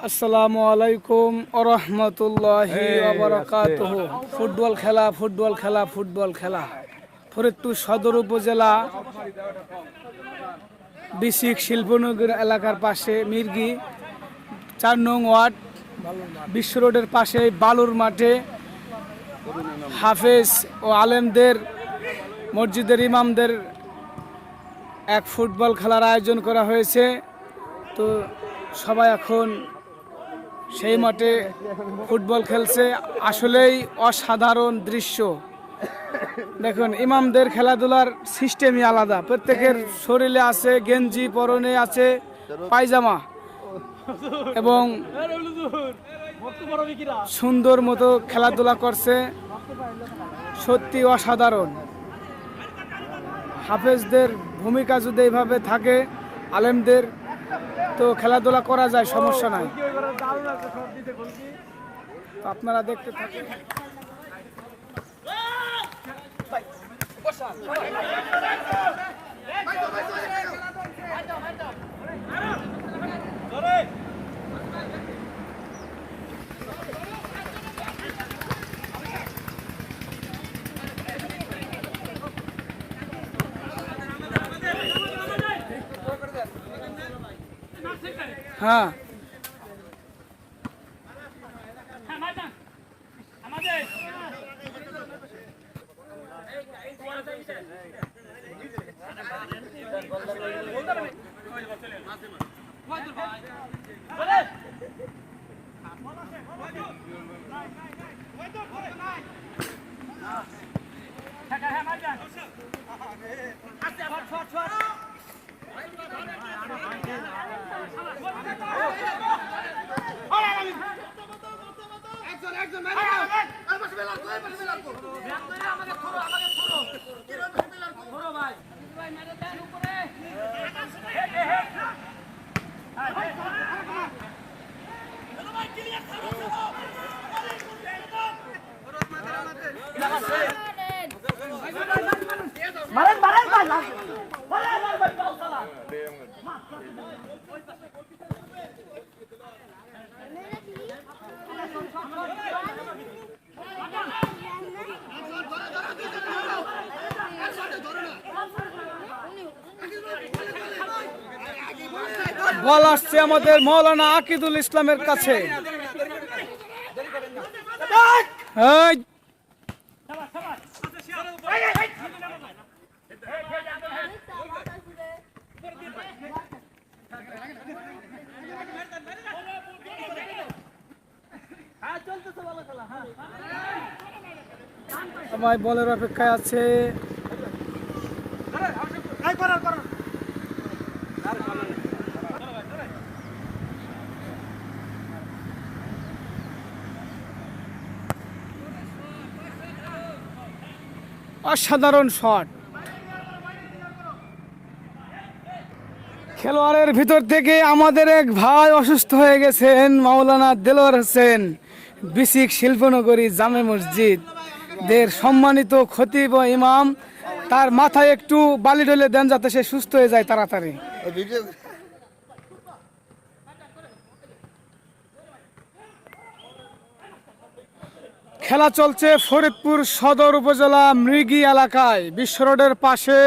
আসসালামু আলাইকুম ওরহমতুল্লাহি ওয়াবারাকাতুহু। ফুটবল খেলা ফুটবল খেলা ফুটবল খেলা ফরিদপুর সদর উপজেলা বিসিক শিল্পনগর এলাকার পাশে মির্গি ৪ নং ওয়ার্ড বিশ্ব রোডের পাশে বালুর মাঠে হাফেজ ও আলেমদের মসজিদের ইমামদের এক ফুটবল খেলার আয়োজন করা হয়েছে। তো সবাই এখন সেই মাঠে ফুটবল খেলছে। আসলেই অসাধারণ দৃশ্য। দেখুন, ইমামদের খেলাধুলার সিস্টেমই আলাদা। প্রত্যেকের শরীরে আছে গেঞ্জি, পরনে আছে পায়জামা এবং সুন্দর মতো খেলাধুলা করছে। সত্যি অসাধারণ। হাফেজদের ভূমিকা যদি এইভাবে থাকে, আলেমদের, তো খেলাধুলা করা যায়, সমস্যা নাই। তো আপনারা দেখতে থাকেন। হ্যাঁ, বল আসছে আমাদের মৌলানা আকিদুল ইসলামের কাছে। সবাই বলের অপেক্ষায় আছে। অসাধারণ শট। খেলোয়াড়ের ভিতর থেকে আমাদের এক ভাই অসুস্থ হয়ে গেছেন, মাওলানা দেলোয়ার হোসেন, বিসিক শিল্পনগরী জামে মসজিদ দের সম্মানিত খতিব ও ইমাম। তার মাথায় একটু বালি ঢেলে দেন যাতে সে সুস্থ হয়ে যায় তাড়াতাড়ি। খেলা চলছে ফরিদপুর সদর উপজেলা মৃগী এলাকায়, বিশ্ব রোডের পাশে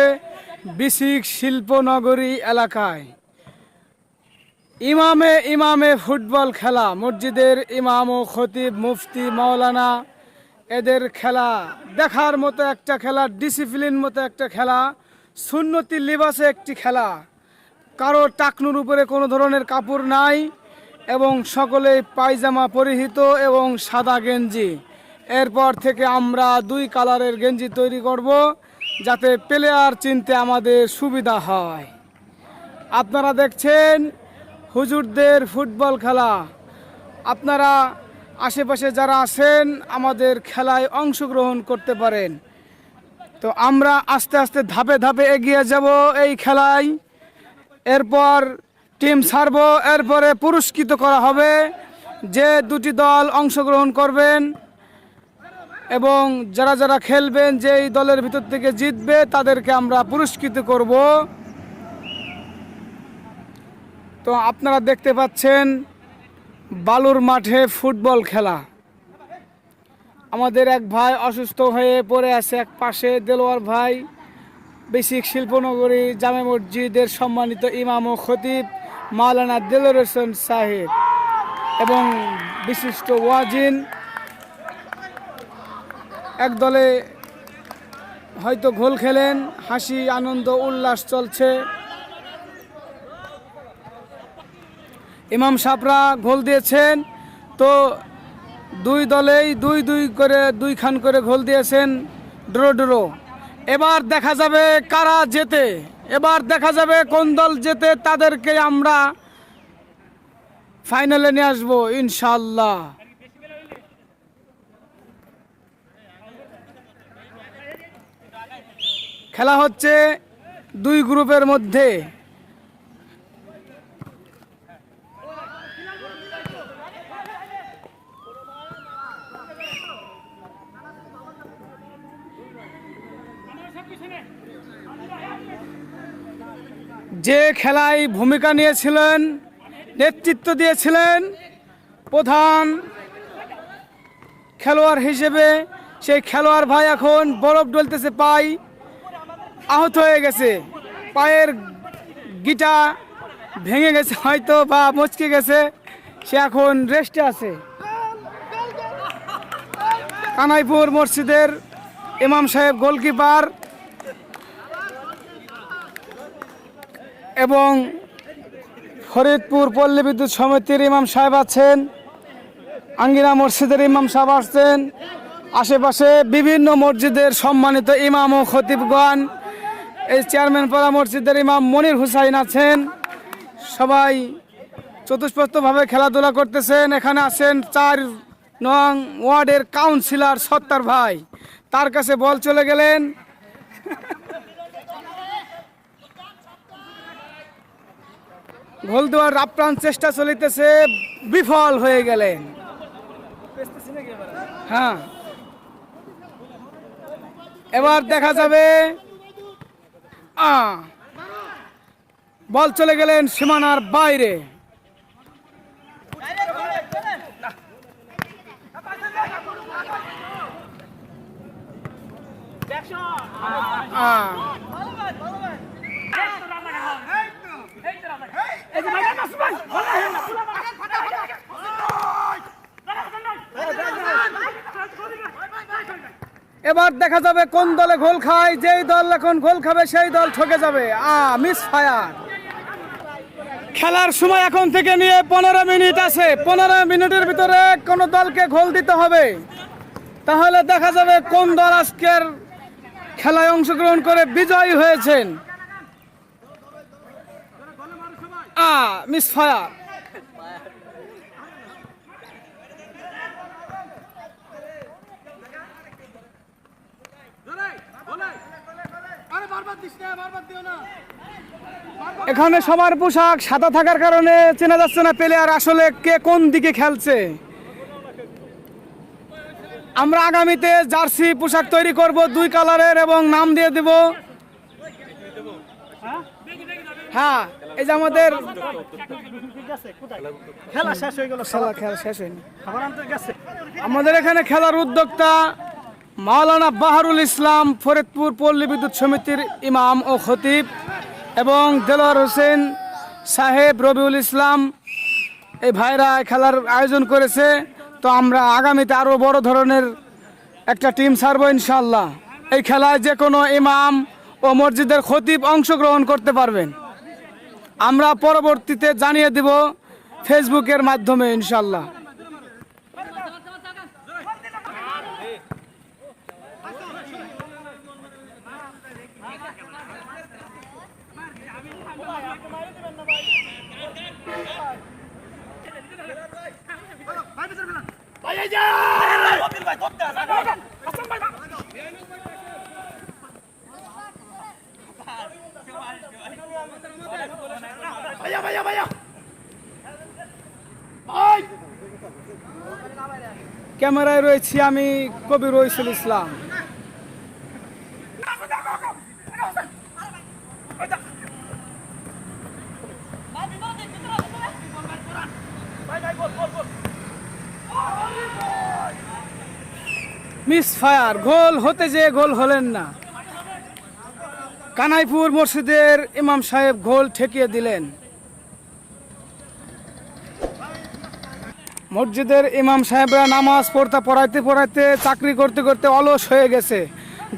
বিসিক শিল্পনগরী এলাকায়। ইমামে ইমামে ফুটবল খেলা। মসজিদের ইমাম ও খতিব, মুফতি, মাওলানা, এদের খেলা দেখার মতো একটা খেলা, ডিসিপ্লিন মতো একটা খেলা, সুন্নতি লিবাসে একটি খেলা। কারো টাকনুর উপরে কোনো ধরনের কাপড় নাই এবং সকলেই পায়জামা পরিহিত এবং সাদা গেঞ্জি। এরপর থেকে আমরা 2 কালারের গেঞ্জি তৈরি করব যাতে প্লেয়ার চিনতে আমাদের সুবিধা হয়। আপনারা দেখছেন হুজুরদের ফুটবল খেলা। আপনারা আশেপাশে যারা আছেন আমাদের খেলায় অংশগ্রহণ করতে পারেন। তো আমরা আস্তে আস্তে ধাপে ধাপে এগিয়ে যাব এই খেলায়। এরপর টিম ছাড়ব, এরপরে পুরস্কৃত করা হবে। যে 2টি দল অংশগ্রহণ করবেন এবং যারা যারা খেলবেন, যেই দলের ভিতর থেকে জিতবে তাদেরকে আমরা পুরস্কৃত করব। তো আপনারা দেখতে পাচ্ছেন বালুর মাঠে ফুটবল খেলা। আমাদের এক ভাই অসুস্থ হয়ে পড়ে আছে এক পাশে, দেলোয়ার ভাই, বেসিক শিল্পনগরী জামে মসজিদের সম্মানিত ইমাম ও খতিব মাওলানা দেলোয়ার হোসেন সাহেব এবং বিশিষ্ট ওয়াজিন এক দলে হয়তো গোল খেলেন। হাসি আনন্দ উল্লাস চলছে। ইমাম সাহেবরা গোল দিয়েছেন, তো দুই দলেই দুই খান করে গোল দিয়েছেন, ড্র। এবার দেখা যাবে কারা জেতে, এবার দেখা যাবে কোন দল জেতে, তাদেরকে আমরা ফাইনালে নিয়ে আসবো ইনশাআল্লাহ। খেলা হচ্ছে দুই গ্রুপের মধ্যে। যে খেলায় ভূমিকা নিয়েছিলেন, নেতৃত্ব দিয়েছিলেন প্রধান খেলোয়াড় হিসেবে, সেই খেলোয়াড় ভাই এখন বরফ ডলতেছে, পায়ে আহত হয়ে গেছে, পায়ের গিটা ভেঙে গেছে হয়তো বা মচকে গেছে, সে এখন রেস্টে আছে। কানাইপুর মসজিদের ইমাম সাহেব গোলকিপার এবং ফরিদপুর পল্লী বিদ্যুৎ সমিতির ইমাম সাহেব আছেন, আঙ্গিনা মসজিদের ইমাম সাহেব আসছেন, আশেপাশে বিভিন্ন মসজিদের সম্মানিত ইমাম ও খতিবগণ, এই চেয়ারম্যানপাড়া মসজিদের ইমাম মনির হুসাইন আছেন। সবাই চতুষ্পষ্টভাবে খেলাধুলা করতেছেন। এখানে আছেন 4 নং ওয়ার্ডের কাউন্সিলর সত্তার ভাই, তার কাছে বল চলে গেলেন। গোল দেওয়ার আপ্রাণ চেষ্টা চলিতেছে, বিফল হয়ে গেলেন। হ্যাঁ, এবার দেখা যাবে। বল চলে গেলেন সীমানার বাইরে। এবার দেখা যাবে কোন দলে গোল খায়। যেই দল এখন গোল খাবে সেই দল ঠকে যাবে। Miss fire. খেলার সময় এখন থেকে নিয়ে 15 মিনিট আছে। 15 মিনিটের ভিতরে কোন দলকে গোল দিতে হবে, তাহলে দেখা যাবে কোন দল আজকের খেলায় অংশগ্রহণ করে বিজয়ী হয়েছেন। Miss fire. এখানে সবার পোশাক সাদা থাকার কারণে চেনা যাচ্ছে না প্লেয়ার আসলে কে কোন দিকে খেলছে। আমরা আগামীতে জার্সি পোশাক তৈরি করব 2 কালারের এবং নাম দিয়ে দেব। হ্যাঁ, এই যে আমাদের খেলা শেষ হয়ে গেল, খেলা শেষ হয়নি। আমাদের এখানে খেলার উদ্যোক্তা মাওলানা বাহারুল ইসলাম, ফরিদপুর পল্লী বিদ্যুৎ সমিতির ইমাম ও খতিব, এবং দেলোয়ার হোসেন সাহেব, রবিউল ইসলাম, এই ভাইরা খেলার আয়োজন করেছে। তো আমরা আগামীতে আরও বড় ধরনের একটা টিম ছাড়বো ইনশাল্লাহ। এই খেলায় যে কোনো ইমাম ও মসজিদের খতিব অংশগ্রহণ করতে পারবেন। আমরা পরবর্তীতে জানিয়ে দিব ফেসবুকের মাধ্যমে ইনশাল্লাহ। ক্যামেরায় রয়েছি আমি, কবি রইসুল ইসলাম। ভাই ভাই, বল বল বল। মিস ফায়ার, গোল হতে যেয়ে গোল হলেন না। কানাইপুর মসজিদের ইমাম সাহেব গোল ঠেকিয়ে দিলেন। মসজিদের ইমাম সাহেবরা নামাজ পড়াইতে পড়াইতে চাকরি করতে করতে অলস হয়ে গেছে,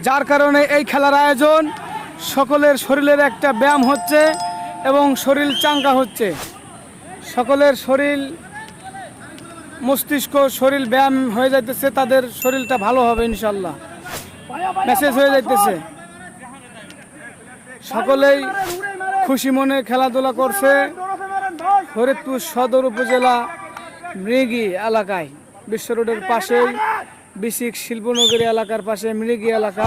যার কারণে এই খেলার আয়োজন। সকলের শরীরের একটা ব্যায়াম হচ্ছে এবং শরীর চাঙ্গা হচ্ছে। সকলের শরীর মস্তিষ্ক শরীর ব্যায়াম হয়ে যাইতেছে, তাদের শরীরটা ভালো হবে ইনশাল্লাহ, মেসেজ হয়ে যাইতেছে। সকলেই খুশি মনে খেলাধুলা করছে। ফরিদপুর সদর উপজেলা মৃগী এলাকায়, বিশ্ব রোডের পাশেই বিসিক শিল্পনগরী এলাকার পাশে মৃগী এলাকা।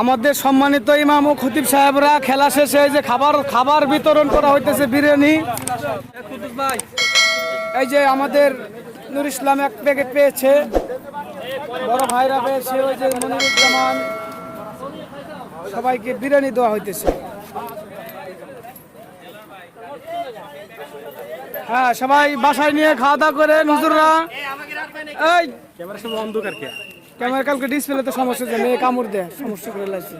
আমাদের সম্মানিত ইমাম ও খতিব সাহেবরা খেলা শেষে যে খাবার বিতরণ করা হইতেছে, বিরিয়ানি। এই যে আমাদের নুর ইসলাম এক প্যাকেট পেয়েছে, বড় ভাইরা পেয়েছে, ওই যে মনিরুজ্জামান, সবাইকে বিরিয়ানি দেওয়া হইতেছে। হ্যাঁ, সবাই বাসায় নিয়ে খাওয়া দাওয়া করে হুজুররা। এই ক্যামেরা কালকে ডিসপ্লে তো সমস্যা হচ্ছে, মেয়ে কামড় দেয়, সমস্যা করে লাগছে।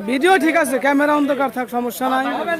ভিডিও ঠিক আছে, ক্যামেরা অন্ধকার থাক, সমস্যা নাই। হবে